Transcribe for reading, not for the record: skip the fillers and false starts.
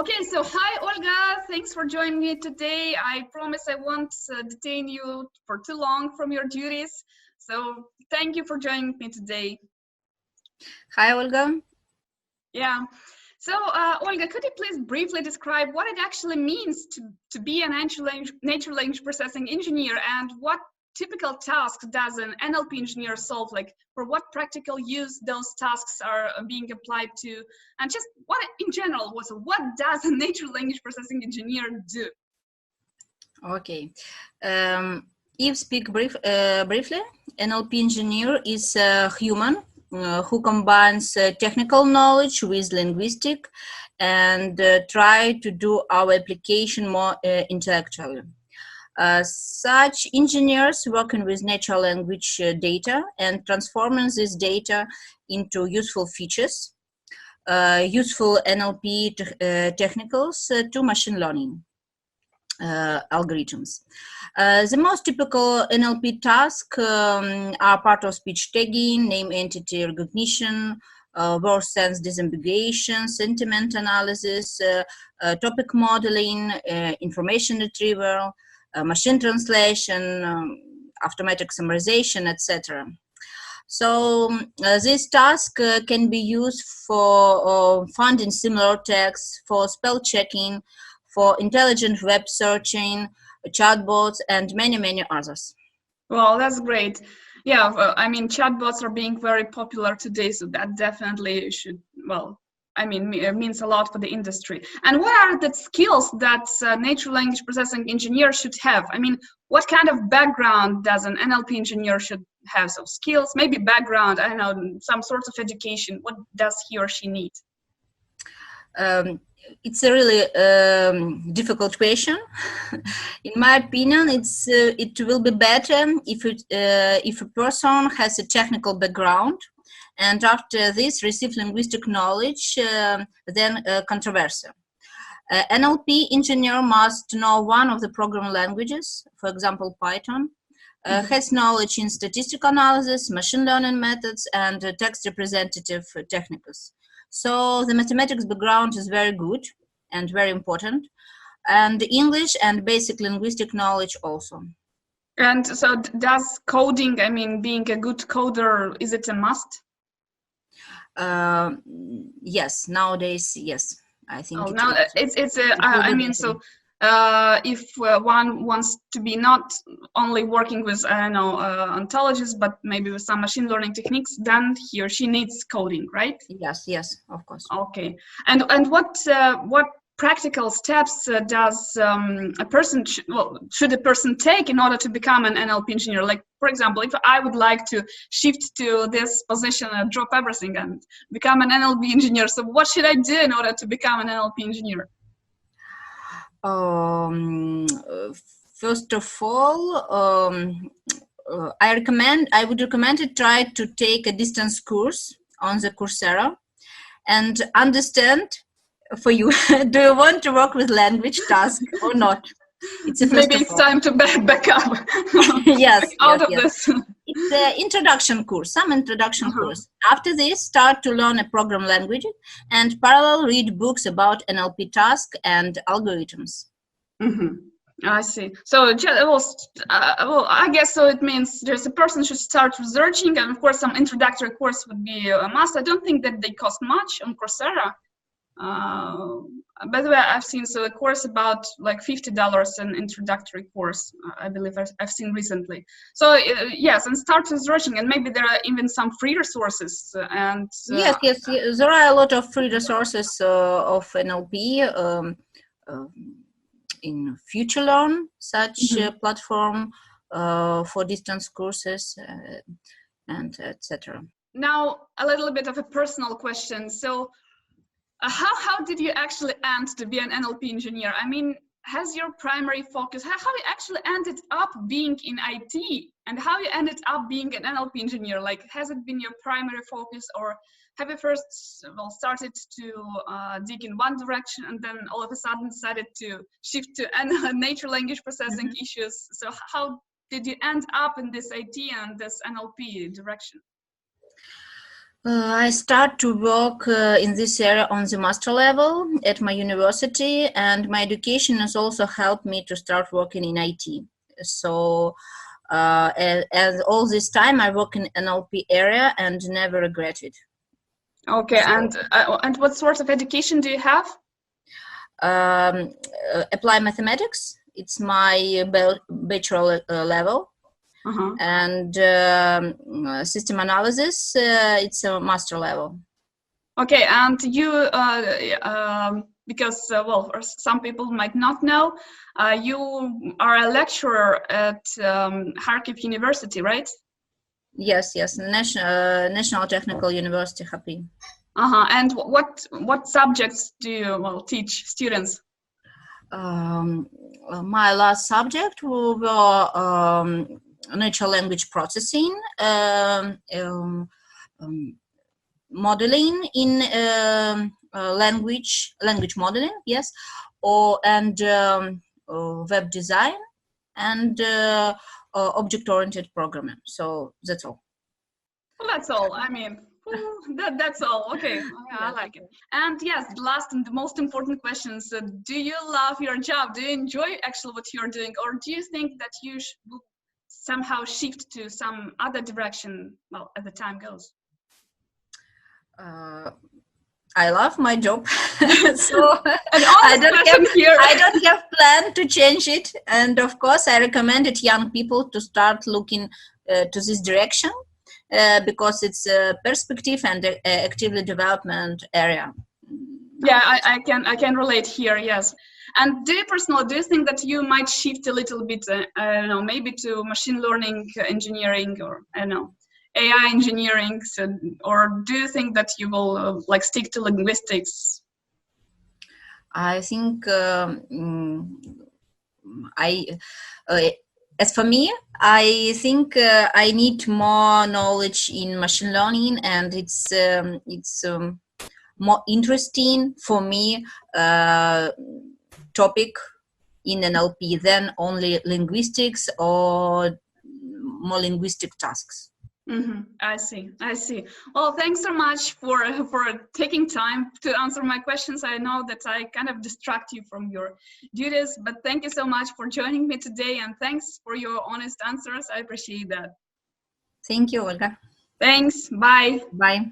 Okay, so hi Olga, thanks for joining me today. I promise I won't detain you for too long from your duties. So thank you for joining me today. Hi, Olga. Yeah. So Olga, could you please briefly describe what it actually means to be a natural language processing engineer, and what typical tasks does an NLP engineer solve? Like, for what practical use those tasks are being applied to, and just what in general, what does a natural language processing engineer do? Okay. If speak briefly, NLP engineer is a human who combines technical knowledge with linguistic and try to do our application more intellectually. Such engineers working with natural language data and transforming this data into useful features, useful NLP technicals to machine learning algorithms. The most typical NLP tasks are part of speech tagging, name entity recognition, word sense disambiguation, sentiment analysis, topic modeling, information retrieval, machine translation, automatic summarization, etc. So this task can be used for finding similar texts, for spell checking, for intelligent web searching, chatbots, and many, many others. Well, that's great. Yeah, I mean, chatbots are being very popular today, so that definitely should, well, I mean, it means a lot for the industry. And what are the skills that natural language processing engineer should have? I mean, what kind of background does an NLP engineer should have? So skills, maybe background, I don't know, some sorts of education. What does he or she need? It's a really difficult question. In my opinion, it will be better if a person has a technical background, and after this receive linguistic knowledge, then controversial. NLP engineer must know one of the programming languages, for example, Python, has knowledge in statistical analysis, machine learning methods, and text representative techniques. So the mathematics background is very good and very important, and English and basic linguistic knowledge also. And so does coding, I mean, being a good coder, is it a must? Yes, nowadays, yes. I think it's I mean, so if one wants to be not only working with, I don't know, ontologies, but maybe with some machine learning techniques, then he or she needs coding, right? Yes, of course. Okay. And what practical steps does a person should a person take in order to become an NLP engineer? Like, for example, if I would like to shift to this position and drop everything and become an NLP engineer, so what should I do in order to become an NLP engineer? First of all, I would recommend to try to take a distance course on the Coursera and understand for you, do you want to work with language task or not? Maybe it's time to back up. Yes, out of this. It's an introduction course, some introduction course. After this, start to learn a program language and parallel read books about NLP tasks and algorithms. I see. So, well, I guess so. It means there's a person should start researching, and of course, some introductory course would be a must. I don't think that they cost much on Coursera. By the way, I've seen a course about like $50 an introductory course. I believe I've seen recently. So yes, and start researching, and maybe there are even some free resources. And yes, there are a lot of free resources of NLP. In FutureLearn, such platform for distance courses and etc. Now, a little bit of a personal question. So, how did you actually end to be an NLP engineer? I mean, has your primary focus, how you actually ended up being in IT, and how you ended up being an NLP engineer? Like, has it been your primary focus, or have you first started to dig in one direction and then all of a sudden decided to shift to natural language processing issues? So how did you end up in this IT and this NLP direction? I start to work in this area on the master level at my university, and my education has also helped me to start working in IT. So, as all this time, I work in NLP area and never regret it. Okay, So, and what sort of education do you have? Apply mathematics. It's my bachelor level, Uh-huh. and system analysis. It's a master level. Okay, and you, because, well, or some people might not know, you are a lecturer at Kharkiv University, right? Yes, yes, National Technical University, happy. Uh-huh. And what subjects do you, well, teach students? Um, my last subject were natural language processing, um, modeling in language modeling, yes, or and web design and object-oriented programming. So that's all. Well, that's all. I mean, that's all. Okay, yeah, I Yes. like it. And yes, the last and the most important questions. Do you love your job? Do you enjoy actually what you're doing? Or do you think that you will somehow shift to some other direction, well, as the time goes? I love my job, so An honest question here. I don't have plan to change it. And of course, I recommended young people to start looking to this direction because it's a perspective and actively development area. Yeah, I can relate here. Yes. And do you think that you might shift a little bit? I don't know, maybe to machine learning engineering, or I don't know, AI engineering. So, or do you think that you will like stick to linguistics? I think I. As for me, I think I need more knowledge in machine learning, and it's more interesting for me topic in NLP than only linguistics or more linguistic tasks. Mm-hmm. I see. I see. Well, thanks so much for taking time to answer my questions. I know that I kind of distract you from your duties, but thank you so much for joining me today, and thanks for your honest answers. I appreciate that. Thank you, Olga. Thanks. Bye. Bye.